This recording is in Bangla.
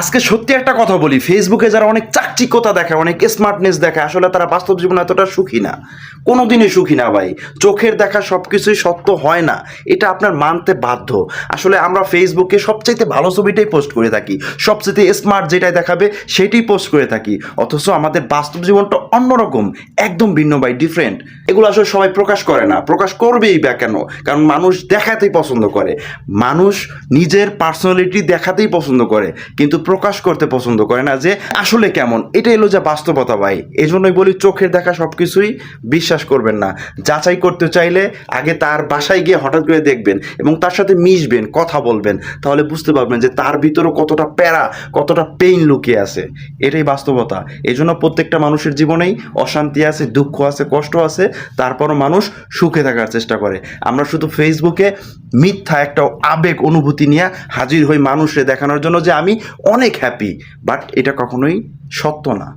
আজকে সত্যি একটা কথা বলি, ফেসবুকে যারা অনেক চাকচিক্যতা দেখায়, অনেক স্মার্টনেস দেখায়, আসলে তারা বাস্তব জীবনে এতটা সুখী না, কোনোদিনই সুখী না ভাই। চোখের দেখা সব কিছুই সত্য হয় না, এটা আপনার মানতে বাধ্য। আসলে আমরা ফেসবুকে সবচাইতে ভালো ছবিটাই পোস্ট করে থাকি, সবচাইতে স্মার্ট যেটাই দেখাবে সেটাই পোস্ট করে থাকি, অথচ আমাদের বাস্তব জীবনটা অন্যরকম, একদম ভিন্ন ভাই, ডিফারেন্ট। এগুলো আসলে সবাই প্রকাশ করে না, প্রকাশ করবেই বা কেন? কারণ মানুষ দেখাতেই পছন্দ করে, মানুষ নিজের পার্সোনালিটি দেখাতেই পছন্দ করে, কিন্তু প্রকাশ করতে পছন্দ করে না যে আসলে কেমন। এটা এলো যে বাস্তবতা ভাই। এই জন্যই বলি, চোখের দেখা সব কিছুই বিশ্বাস করবেন না। যাচাই করতে চাইলে আগে তার বাসায় গিয়ে হঠাৎ করে দেখবেন এবং তার সাথে মিশবেন, কথা বলবেন, তাহলে বুঝতে পারবেন যে তার ভিতরে কতটা প্যারা, কতটা পেইন লুকিয়ে আছে। এটাই বাস্তবতা। এই জন্য প্রত্যেকটা মানুষের জীবনেই অশান্তি আছে, দুঃখ আছে, কষ্ট আছে, তারপরও মানুষ সুখে থাকার চেষ্টা করে। আমরা শুধু ফেসবুকে মিথ্যা একটা আবেগ অনুভূতি নিয়ে হাজির হই মানুষকে দেখানোর জন্য যে আমি অনেক হ্যাপি, বাট এটা কখনোই সত্য না।